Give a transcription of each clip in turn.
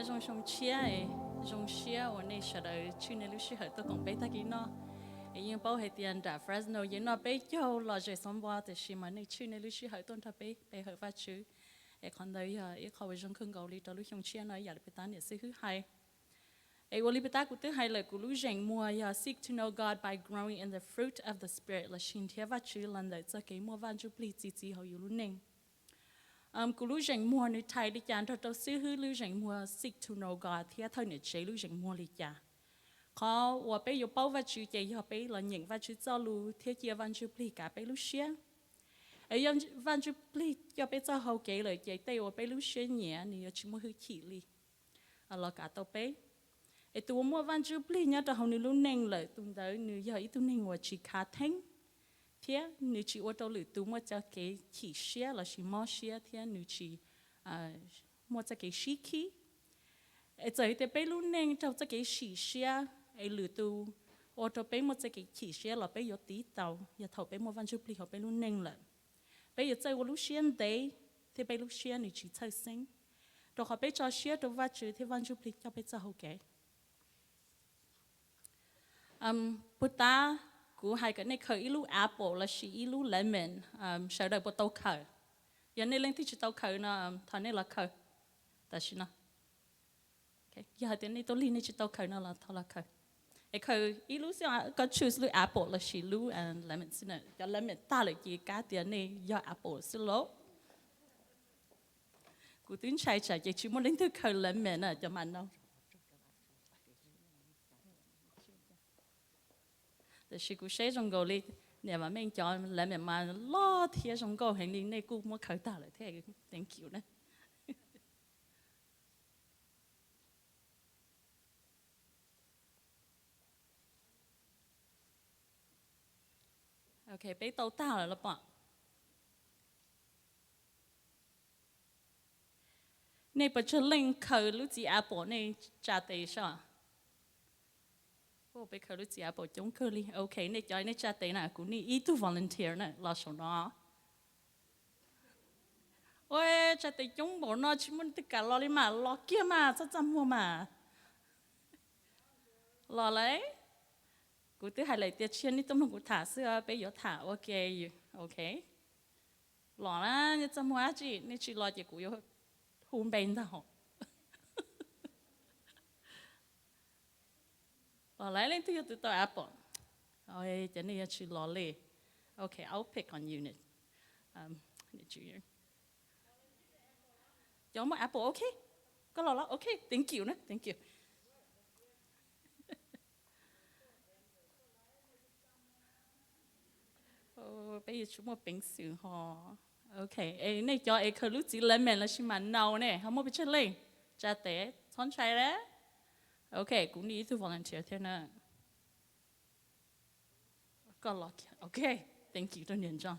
nhớ trong chia ấy trong chia và này sẽ đợi chuyện này lúc sẽ hỏi tôi còn bé ta kỹ nó nhưng bao hệ tiền đã Fresno nhưng nó bé cho là chơi xong qua thì xí mà này chuyện này lúc sẽ hỏi tôi thà bé bé hỏi phát chứ ấy còn đấy ấy khâu trong khung cầu đi tới lúc trong chia nói giờ là bé ta này sẽ thứ hai ấy vô lý bé ta cũng thứ hai là cũng lúc rèn mua seek to know God by growing in the fruit of the spirit là xin theo phát chứ lần đấy cho cái mua Vajtswv chỉ họ yêu luôn nè cú lưu rèn mua nơi Thái đi chán thôi sư hư lưu rèn mua seek to know God thì thôi này chế lưu rèn mua đi chả có và bây giờ bao vật chữ chế họ bây là những vật chữ cho lưu thiết chia Vajtswv cả bây lưu xia ấy Vajtswv cho bây giờ hậu kế lời chế tây và bây lưu xia nhẹ này chỉ mua hư chỉ li là cả tàu bây ấy tụi mua Vajtswv nhá tao hậu này lưu neng lời tụi tới nữ giờ ít tụi neng và chỉ khá thánh thế nữ chỉ ô tô lử tú mua cho cái chỉ xe là chỉ mua xe thế nữ chỉ mua cho cái xí khí ấy giờ thì bây lúc nên cho cái xí xe ấy lử tú ô tô bây mua cho cái chỉ xe là bây giờ tí tàu giờ thầu bây mua Vajtswv họ bây lúc nên là bây giờ chơi ô lúc xe đấy thì bây lúc xe nữ chỉ chơi sinh rồi họ bây cho xe đồ vật chữ thì Vajtswv cho bây giờ hậu cái Buddha cú hai cái này khởi ilu apple là chỉ ilu lemon sau đó bắt đầu khởi giờ này lên thì chỉ tàu khởi nó thằng này là khởi tại sao nó okay giờ thì này tôi lên này chỉ tàu khởi nó là thằng là khởi cái khởi ilu sẽ có choose ilu apple là chỉ ilu and lemon xin này giờ lemon ta lại chỉ cá tiền này giờ apple xin lỗi cú tính chạy chỉ muốn lên từ khởi lemon à cho mình đâuแต่สิ่งกูใช้จงกูเลยเนี่ยมันไม่จอแล้วมันล้อเทียจงกูเห็นนี่ในกูมันเข้าตาเลยเท่ thank you นะโอเคไปโตตาเลยละปะในปัจจุบันเขารู้จีอาปอในจ่าเตชะโอ้ไปเขารู้จักบอกจงเคลีโอเคในใจในจัดเต็มนะกูนี่อีทู volunteer นะรอชนะโอ้ยจัดเต็มจงบอกน้อชิมันติดกันรอเลยมารอเกี่ยมาจะจำหัวมารอเลยกูตื้อหายเลยเตี้ยเชียนนี่ต้องกูถ่าเสื้อไปยอถ่าโอเคอยู่โอเครอนะนี่จำหัวจีนี่จีรอจีกูยอหูเป็นต่อlại lên từ từ apple, ôi cái này chỉ lò lê, okay I'll pick on you, Junior. Cho một apple, okay, có lò okay, thank you nè, thank you. Bây giờ chúng một bình sữa ho, okay, này cho ai khởi lúc chỉ lên men là chỉ mà nấu nè, không muốn bị chết lên, cha té, thon trái đấy. Okay, cũng đi từ volunteer thế nào? Có lọ kìa. Okay, thank you, tôi nhận cho.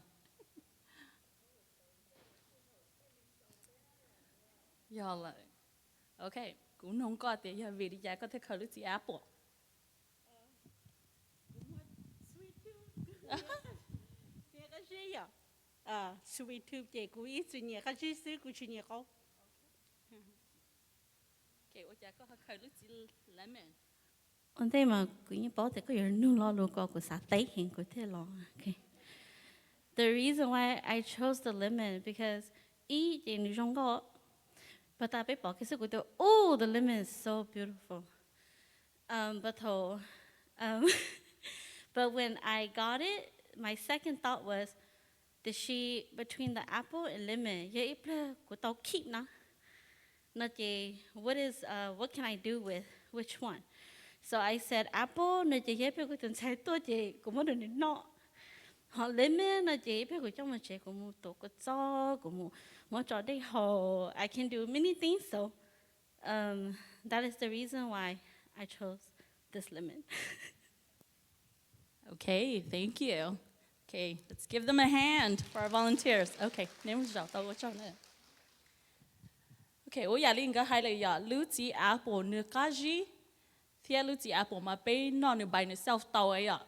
Giờ lại. Okay, cũng không có thì giờ vì đi ra có thể khởi lúc gì apple. Thế cái gì à? Sweet tube chị cũng ít suy nghĩ cái gì xứ cũng suy nghĩ không? Anh thấy mà cũng như bảo thì có nhiều nung lo luôn có sát tấy hiện có thể lo. Okay. The reason why I chose the lemon because eat in trong có, but I bảo cái sự của tôi, oh the lemon is so beautiful. But when I got it, my second thought was, did she between the apple and lemon? Yeah, it của tao keep nó. What can I do with which one? So I said apple. Nó chỉ hết cái tuần sai tôi chỉ cũng muốn được nọ. Họ lemon nó chỉ hết cái trong mà chỉ cũng muốn tổ cái cho cũng muốn cho đây hồ. I can do many things. So that is the reason why I chose this lemon. Okay, thank you. Okay, let's give them a hand for our volunteers. Okay, name is tao có cho nữa. Okay, ôi giờ linh cái hai là giờ lưu chỉ apple nửa cái gì, thì lưu chỉ apple mà bé nó nửa bài nửa self tàu ấy ạ,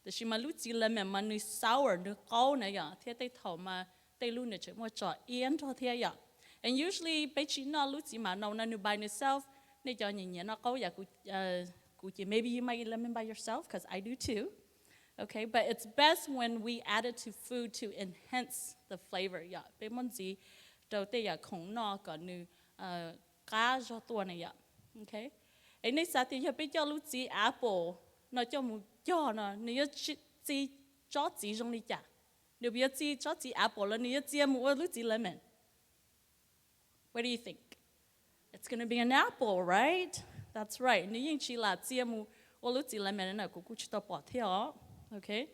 แต่ชิมาlưu chỉ lemon mà nửa sour nửa cao này ạ, thì tay thầu mà tay lưu nửa chỉ mua trọ yên thôi thì ạ, And usually, bé chỉ nó lúc chỉ mà nó by yourself, nên cho nhìn nó câu ya maybe you might lemon by yourself, because I do too. Okay, but it's best when we add it to food to enhance the flavor. Yeah, bé món gì đầu tiên ya không nó còn nu cá cho tua này ya. Okay, ấy nên sao thì bé cho lúc chỉ apple nó cho một cho nó nếu chỉ cho chỉ trong đi chả nếu bây giờ cho chỉ apple là nếu chỉ một lúc chỉ lemon. What do you think? It's going to be an apple, right? That's right. Nếu như chỉ là chỉ một lúc chỉ lemon nó cũng chỉ tao bỏ theo. Okay?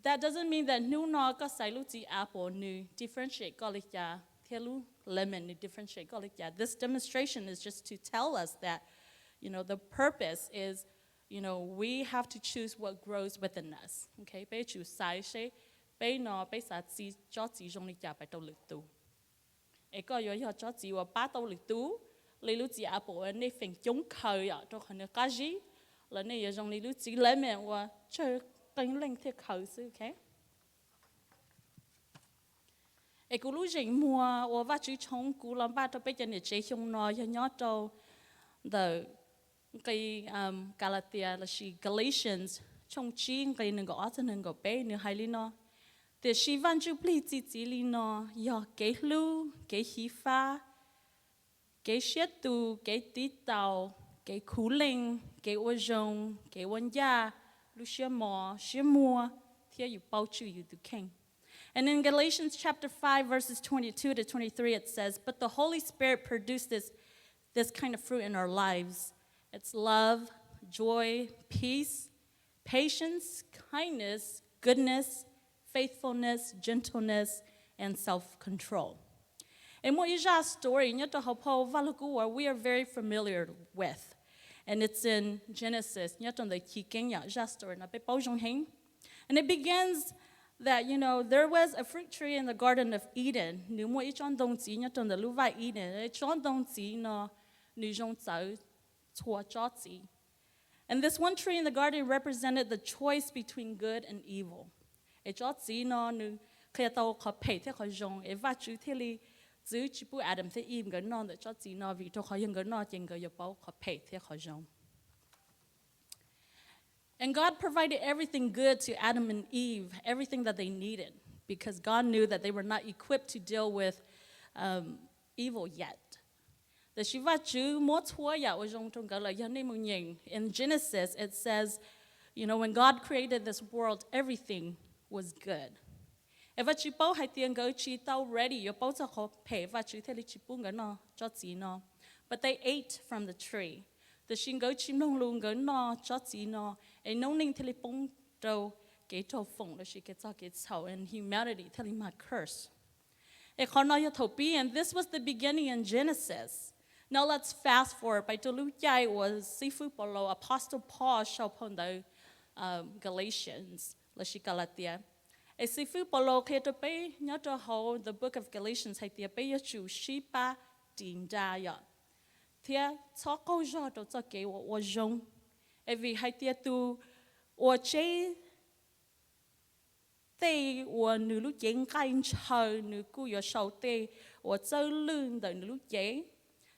That doesn't mean that nu nó có sai lúc chỉ apple nu differentiate có lịch chả theo lúc lemon nu differentiate có lịch chả. This demonstration is just to tell us that, you know, the purpose is, you know, we have to choose what grows within us. Okay? Bé choose sai sẽ bé nó bé sa chỉ cho chỉ trong lịch chả phải đâu lịch tu. Ấy có yo cho chỉ và ba đâu lịch tu, lấy lúc chỉ apple nên phèn chống khơi à, cho khơi cái gì, là nên yo trong lấy lúc chỉ lemon và chơi canh lên theo khơi xí, okay? Ấy cú lúc gì mua và vắt chữ chống cú làm ba cho bé chân để chế trong nó yo nhớ cho the cái Galatias là she Galatians trong chín cái nâng gõ cho nâng gõ bé nâng hai lý nó. Thì she Ntsujplig chỉ lý nó yo cái hlub, cái hifa, cái xét tu, cái tí tàu, cái cú linh, cái ô rong, cái vấn gia, lu xe mua, thì you bao chu you do king. And in Galatians chapter 5 verses 22 to 23 it says, but the Holy Spirit produced this kind of fruit in our lives. It's love, joy, peace, patience, kindness, goodness, faithfulness, gentleness, and self-control. And what is that story we are very familiar with. And it's in Genesis. And it begins that, you know, there was a fruit tree in the Garden of Eden. And this one tree in the garden represented the choice between good and evil. Giữ chỉ bố Adam thế im cái non để cho chị nó vì cho khỏi những cái non trên cái bao khỏi pay thế khỏi giống. And God provided everything good to Adam and Eve, everything that they needed, because God knew that they were not equipped to deal with evil yet. The Shiva Jew in Genesis it says, you know, when God created this world, everything was good. If a chipo had the go cheat already, your boats are pay, but they ate from the tree. The shingo chimong lungo no, chotzi no, a no ning telipong do, gate of phone, the she gets how, and humanity telling my curse. And this was the beginning in Genesis. Now let's fast forward. By Tolujai was Sifu Polo, Apostle Paul shall upon the Galatians, la she Kalatias. A sifu polo keto pe nyato ho the book of Galatians hay tia pe yachu shipa din da ya. Tia toko jo to toke wo jong. Evi hay tia tu o che te o nu lu jeng kain chau nu ku yo shau te o zau lun the nu lu jeng.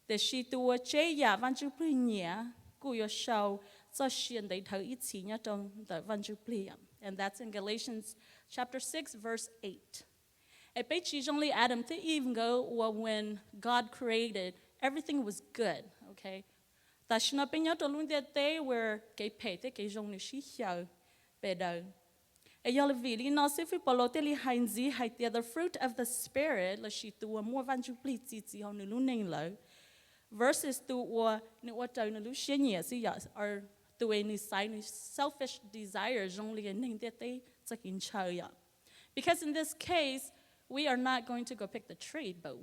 The shi tu o che ya Ntsujplig nya ku yo shau so shin they thau it si nyato the Ntsujplig. And that's in Galatians chapter 6, verse 8. Only Adam to even go when God created, everything was good, okay? That they were gay pay, they gave only she show better. The fruit of the Spirit, more verses to are to any selfish desires only a name that they in Txawj. Because in this case, we are not going to go pick the tree, but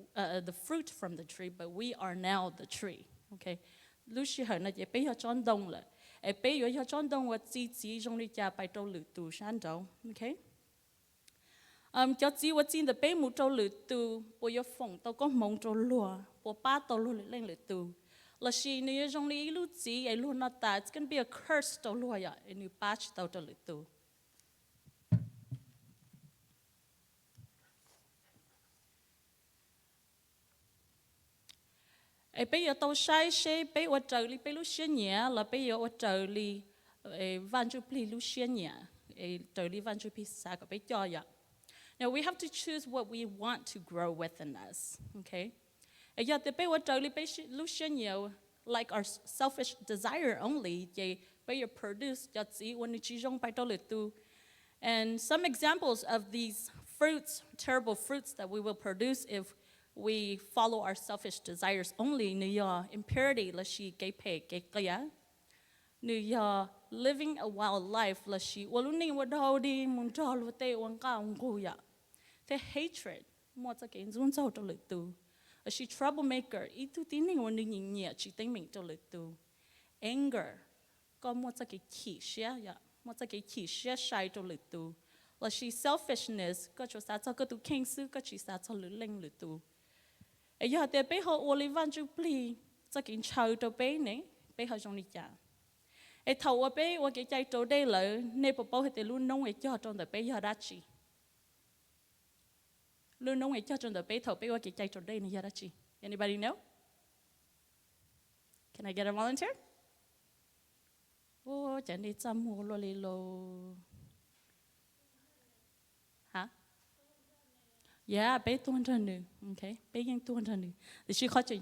the fruit from the tree, but we are now the tree. Okay. Lucy her na be your John Dong. A pay your John Dong what tsis only ja by tolu to shando. Okay. Just see what's in the pay mutolu to for your phone, to go mong to lure, for patolu ling to. It's going to be a curse to lawyer and you patch out a little. bây giờ tàu sai xe bây giờ trời li bây lúc xe nhẹ là bây giờ trời li Ntsujplig lúc xe nhẹ trời li Ntsujplig sa cái bây giờ vậy. Now we have to choose what we want to grow within us, okay? Bây giờ thì bây giờ trời li bây lúc xe nhẹ like our selfish desire only, they bây giờ produce cho chỉ when chỉ dùng bài đầu tu. And some examples of these fruits, terrible fruits that we will produce if we follow our selfish desires only. Nrhiav impurity là she gay pay gay kaya. Nrhiav living a wild life là she waluni wadodi muntal wate wanka unguya. The hatred mo ta cái zun zao cho lực tu. She troublemaker itu tini wan ni nhẹ chỉ tính mình cho lực tu. Anger có mo ta cái khí xia ya mo ta cái khí xia sai cho lực tu. Là she selfishness có cho sa cho cái tu kinh sư có chỉ sa cho lực linh lực tu. Ấy giờ thì bây giờ Oliver Ntsujplig cho cái Txoj cho bây này bây giờ trong đi chả. Ấy thầu ở bây ở cái trái chỗ đây là nên bộ bao thì luôn nông ấy cho trong đời bây giờ đã chỉ. Luôn nông ấy cho trong đời bây thầu bây ở cái trái chỗ đây này giờ đã chỉ. Anybody know? Can I get a volunteer? Oh, chẳng đi chăm hồ lo lì lo. Hả? Yeah, bé tuôn ra nữa, okay, béยังtuôn ra nữa. Thì she có chữ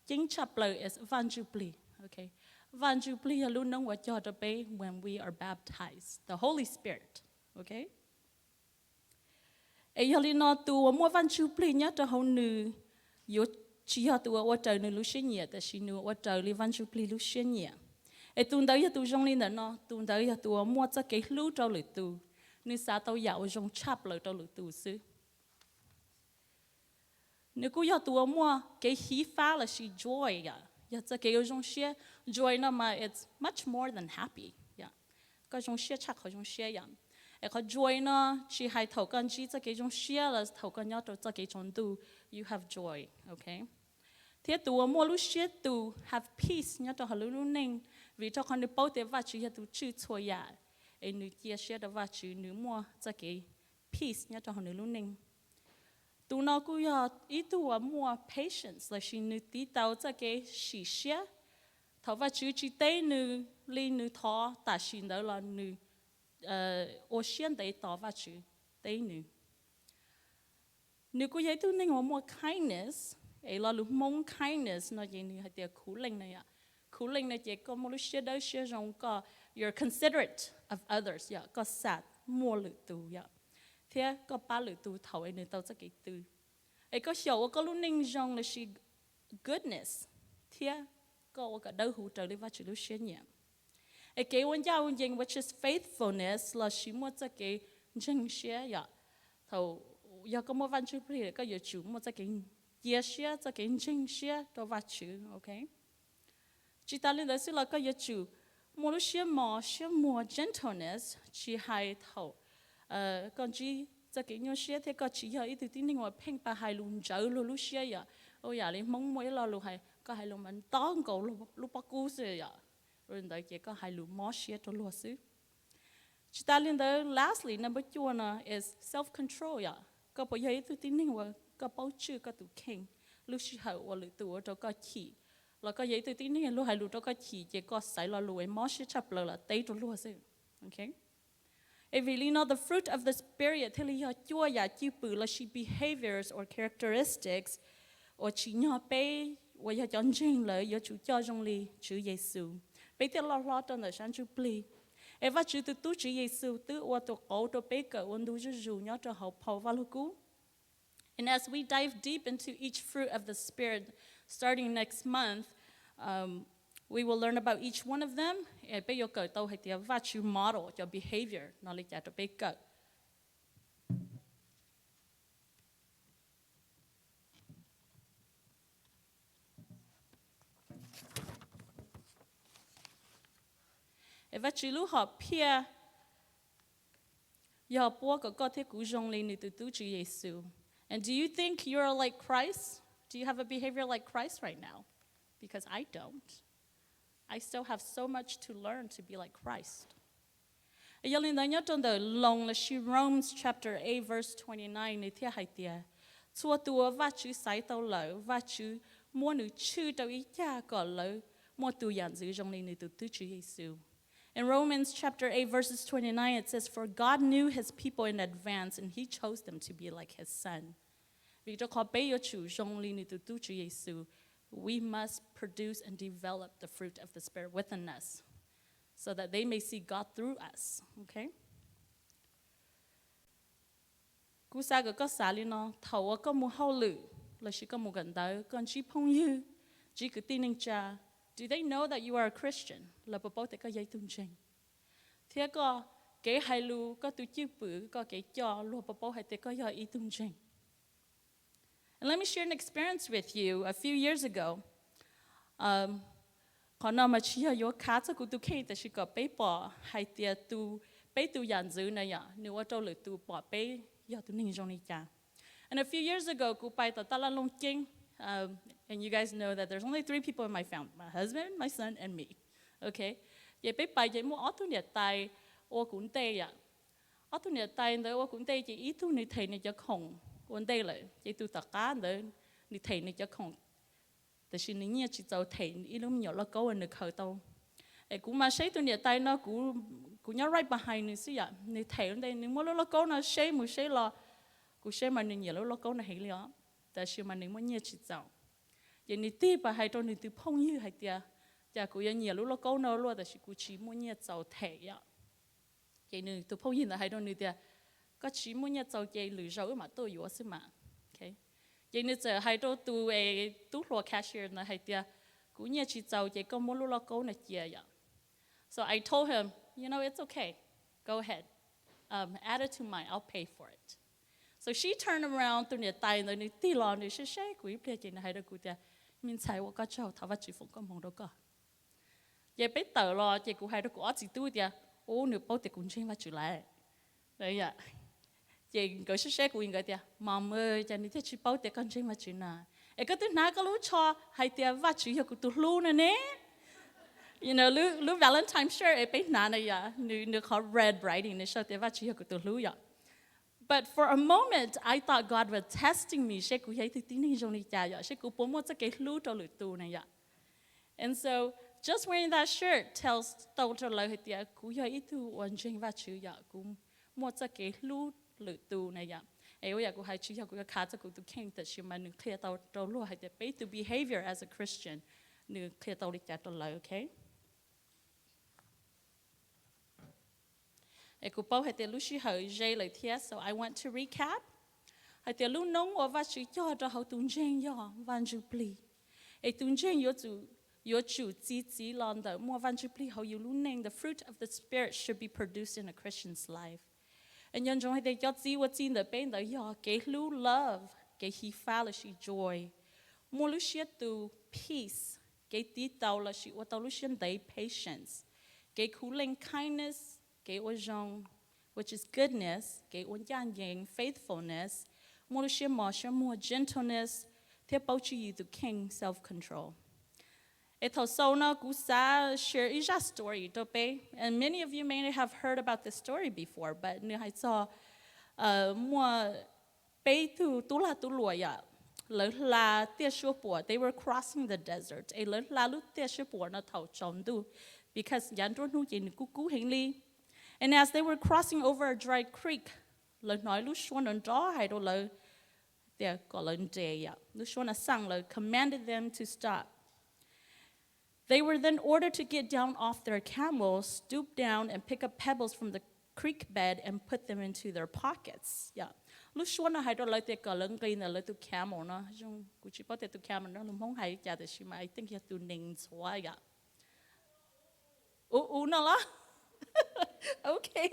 chính chập lời is Ntsujplig, okay. Ntsujplig là luôn nông và cho bé when we are baptized, the Holy Spirit, okay. Ấy giờ li nó tu mua Ntsujplig nhá cho hậu nữ, yo chỉ họ tu ở trời nữ lúc sinh nhẹ,แต่ she nữ ở trời li Ntsujplig lúc sinh nhẹ. Ấy tu tới giờ tu trong li nó, tu tới giờ tu mua cho cái hlub cho lời tu, nữ sa tao dạo trong chập lời cho lời tu xứ. Nếu cô giờ tụi mua cái hí phá là she joy ya, giờ cho cái trong xe joy nó mà it's much more than happy ya, cái trong xe chắc cái trong xe ya, cái joy nó chỉ hay thầu con chỉ cho cái trong xe là thầu con nhớ cho cái trong tu you have joy, okay? Thế tụi mua lúc xe tụi have peace nhớ cho họ lúc nên vì cho con được bảo vệ và chỉ tụi chữ thôi ya, nữ kia xe đó và chữ nữ mua cho cái peace nhớ cho họ lúc nên. Tu nó cũng ya ít tu mua patience là she nữ tí tao cho cái sĩ xia, thầu và chữ chỉ tây nữ li nữ thọ ta xin đó là nữ ô xiên tây tao và chữ tây nữ. Nữ cũng vậy tu nên mua kindness, ấy là lúc mong kindness nó vậy nữ hay tiệt khú linh này ạ, khú linh này chỉ có một lúc xia đó xia rong có you're considerate of others ya, có sát mua lực tu ya. Thế có ba lựa tu thầu ấy nên tao sẽ cái từ ấy có hiểu có lúc ninh rong là she goodness thế có cái đâu hỗ trợ đi vào chữ lúc xuyên nhẹ ấy cái quan giao dành which is faithfulness là she muốn cho cái chân xia ya thầu giờ có một văn chương này có giờ chủ muốn cho cái giờ xia cho cái chân xia đó vào chữ okay chỉ ta lên đó sẽ là có giờ chủ một lúc xia mò gentleness chỉ hay thầu con chỉ cho cái nhau xe thế có chỉ hơi từ tin nhưng mà phèn ba hai luôn chở luôn lúc xe vậy, ôi giờ lên mong mấy lo luôn hay có hai luôn mình tón cầu lúc bắt cú xe vậy, rồi đợi chỉ có hai luôn mót xe cho luôn xứ. Chỉ ta lên đó lastly number two là is self control vậy, có bây giờ từ tin nhưng mà có bảo chữ có tụ khen, lúc xe hậu và lúc tụ cho có chỉ, là có vậy từ tin nhưng lúc hai lúc cho có chỉ có sai lo luôn mót xe chập là tây cho luôn xứ, okay. If we know the fruit of the spirit, thì là chúa ya chịu bự là she behaviors or characteristics, or chỉ nhỏ bé, và ya chọn riêng là ya chủ cho trong li chữ Giêsu. Bây giờ lo trong đời sáng Ntsujplig. Em và chữ từ tu chữ Giêsu từ qua tổ cổ tổ bé cỡ quân du dù nhớ cho hậu paub và lũ. And as we dive deep into each fruit of the spirit, starting next month, we will learn about each one of them. Bây giờ cỡ tàu hay tiệp Vajtswv model cho behavior nó lịch cho bé cỡ. Vajtswv lúc họ pia, giờ bố có thể cứu rong lên từ tu chữ Giêsu. And do you think you're like Christ? Do you have a behavior like Christ right now? Because I don't. I still have so much to learn to be like Christ. Giờ lên đó nhớ trong đời lòng là Romans chapter 8 verse 29 này thế hay tiệt. Chua tua Vajtswv sai tao lỡ Vajtswv mua nữ chư tàu ý cha có lỡ mua tu giản giữ trong này nữ tu tư Chúa Giêsu. In Romans chapter 8 verses 29 it says, "For God knew his people in advance and he chose them to be like his son." Vì cho khó bây giờ chủ trong này nữ tu tư Chúa Giêsu, we must produce and develop the fruit of the Spirit within us, so that they may see God through us. Okay? Cú sa cái có xả li nó thầu có mua hậu lử là chỉ có một gần tới còn chỉ phong như chỉ cứ tin anh cha. Do they know that you are a Christian? Là bà bảo có giấy tuân trình. Thế có cái hai lu có tu chữ bự có cái cho lu bà bảo có giấy ý tuân trình. And let me share an experience with you. A few years ago, còn nào mà chỉ ở chỗ khác cho tu khen thì chỉ có bé bỏ hay tiệt tu bé tu giản dữ này à, nếu ở đâu lử tu bỏ bé giờ tu ninh trong này cha. And a few years ago, ku pai ta la long king, and you guys know that there's only 3 people in my family: my husband, my son, and me. Okay, ye bé pai ye mua tu nhiệt tai, ô cũng tê ya. Tu nhiệt tai đó ô cũng tê chỉ ít tu nhiệt thầy này cho khổng, vấn đề là ye tu tất cả đó nhiệt thầy này cho khổng.แต่สิ่งนี้chỉ cho thầy ít lúc nhiều là câu anh khởi tàu. Cũng mà xây tu nhiệt tai nó cũng nhớ right behind nữa xí ya. Nhiệt thầy đây nếu mua lúc câu nó xây một xây là cú xem mà nhiều lúc câu này hay liao,แต่是mà nếu nhiều chỉ giàu, vậy nên Teeb hay trong nên từ phong như hay tiệt, giờ cú nhiều lúc câu nó luôn,แต่是cú chỉ muốn nhiều giàu thể ya, vậy nên từ phong như là hay trong nên tiệt, có chỉ muốn nhiều giàu vậy lười giàu mà tôi yếu xí mà, okay, vậy nên giờ hay trong từ tú lúa cashier là hay tiệt, cú nhiều chỉ giàu vậy có muốn lúc câu này tiệt ya, so I told him, you know, it's okay, go ahead, add it to mine, I'll pay for it. So she turned around to the tai and the tilo and she said, "We play in the hide good. Ncaj what got you? Vajtswv come home to go." Ye bé tờ lo, ye cũng hay đó cũng chỉ tu dia. Ô nếu bao tiệc cũng chơi mà chịu lại. Đấy ya. Ye cái sẽ cũng cái dia. Mom ơi, cha nít chỉ bao tiệc con chơi mà chịu na. Cái thứ nào cái lú cho hay dia Vajtswv cũng tu lú nè nè. You know, lú Valentine shirt bé na này ya. Nếu có red writing này sao dia Vajtswv cũng tu lú ya. But for a moment, I thought God was testing me. And so, just wearing that shirt tells the behavior as a Christian. Okay? So I want to recap. How you the fruit of the Spirit should be produced in a Christian's life. And love, joy, peace, patience, kindness, which is goodness, faithfulness, more gentleness, the king self-control. Share a story, and many of you may have heard about this story before, but I saw they were crossing the desert. Because and as they were crossing over a dry creek, commanded them to stop. They were then ordered to get down off their camels, stoop down, and pick up pebbles from the creek bed and put them into their pockets. Yeah. I think you have to name Txoj. Okay,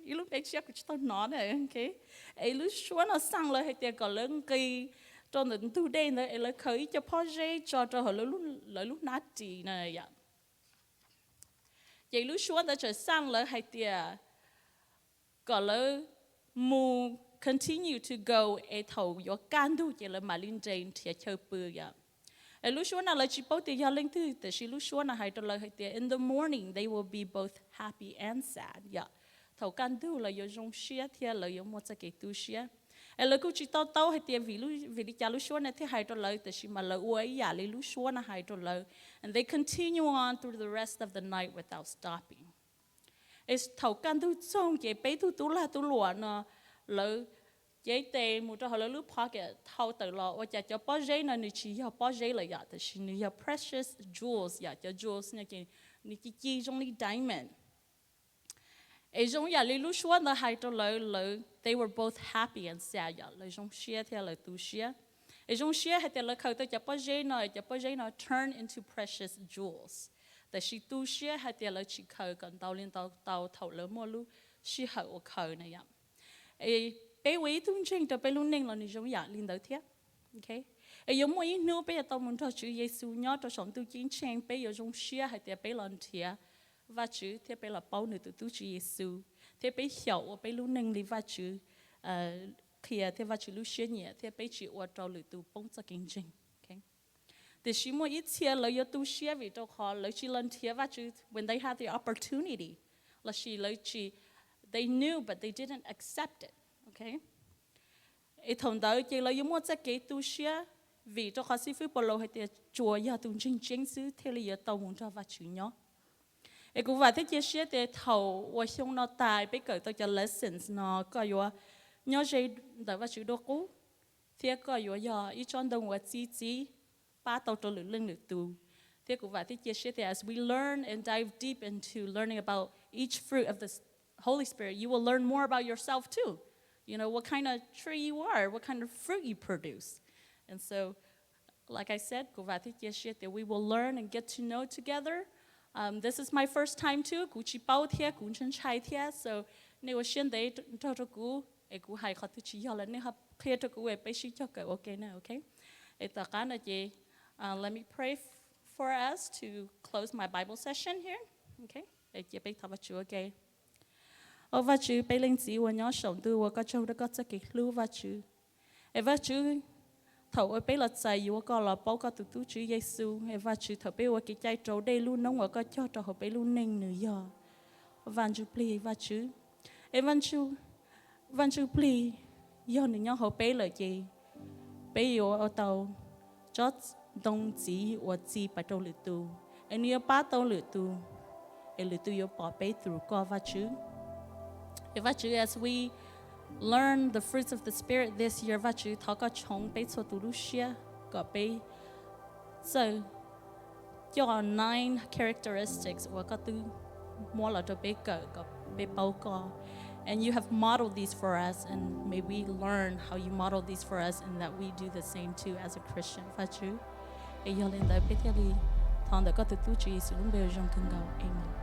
you look like you have not, okay? A lushwana sang like they got lunky, John the 2 days, and a curry to pose, Georgia, Lulu Nati, ya. Ye lushwan that your sang like dear Golo Moo continue to go at home, your candu, yellow Malin Jane, Tiachopuya. In the morning, they will be both happy and sad. Yeah. Ela ku chỉ tao hay tiệt vì đi cha lu xua này thì hai trâu lợn,แต่ she mà lợn uế ya li lu xua na hai trâu lợn, and they continue on through the rest of the night without stopping. Es thầu can tu song chế bé tu la tu lúa nè lợn chế tê một trâu lợn lu pocket thầu tự lo, ở cha cho bao giấy nè, chỉ cho bao giấy là ya,แต่ she nè precious jewels ya cho jewels nè cái nè chỉ trong li diamond. Ai giống ya li lu xua na hai trâu lợn they were both happy and sad ya. Lai giống share theo lời tu share. Ai giống share hay theo lời khâu tới cho bao giấy nó turn into precious jewels. Tại she tu share hay theo lời chỉ khâu còn tàu lên tàu thầu lớn mua lu she hậu khâu này ya. Ai bé quý tung trình cho bé lu ninh là ni giống ya lên tới thiệt. Okay. Ai giống mỗi nô bé tàu muốn cho Chúa Giêsu nhớ cho sống tu chính trình bé yêu giống share hay theo bé lần thiệt. Và Chúa theo bé là bao nữ tu Chúa Giêsu. Thế bây hiểu bây lúc nâng lý vật chữ kia thế vật chữ lúc xuyên nhẹ thế bây chỉ ở trong lưỡi tu bông cho kinh doanh, okay? Thì chỉ một ít chia lấy yếu tu xuyên vì trong họ lấy chỉ lần thiệt vật chữ when they had the opportunity là chỉ lấy chỉ they knew but they didn't accept it, okay? Ấy thằng đó chỉ lấy yếu một cái tu xuyên vì trong họ sĩ phu bảo lô hay thì chùa ya tu chính xứ thế là yếu tàu muốn cho vật chữ nhớ. Ê cũng vậy thế chia sẻ để thầu và xong nó tài bây giờ tôi cho lessons nó có yếu nhớ gì tại và chữ đồ cũ thế có yếu giờ ít chọn đồng và chỉ ba tàu cho lưng được tu thế cũng vậy thế chia sẻ để as we learn and dive deep into learning about each fruit of the Holy Spirit, you will learn more about yourself too. You know what kind of tree you are, what kind of fruit you produce, and so like I said, cũng vậy thế chia sẻ để we will learn and get to know together. This is my first time too. Cú chỉ bao thiệt, cú chân trái thiệt. So nếu xuyên đấy cho cú, cú hay khó tu chỉ hiểu là nếu học kia cho cú bây giờ cho cái okay nè, okay? Tất cả là gì? Let me pray for us to close my Bible session here, okay? Chị bây thắp Chúa, okay? Và Chúa bây linh chỉ và nhớ sống tu và có châu đã có cái hlub và Chúa. Và Chúa thầu ở bây là chạy yếu có là bao có tụt Chúa Giêsu và Chúa thầu bây ở cái trái trâu đây luôn nông ở có cho trâu họ bây luôn ninh nữa giờ Vajtswv và Chúa please giờ nữa nhau họ bây là gì bây yếu ở tàu cho đông chỉ và chỉ bắt đầu lựa tu anh yêu bắt đầu lựa tu yếu bỏ bây through qua Vajtswv as we learn the fruits of the Spirit this year. Vajtswv thọ có chồng bé cho tụi Lucia có bé so cho 9 characteristics và có tu mua là cho bé cỡ có bé bao có and you have modeled these for us and may we learn how you model these for us and that we do the same too as a Christian. Vajtswv. Ê yo lên tới bé theo đi thằng đã có tụi Chúa Giêsu luôn bây giờ trong thân cầu. Amen.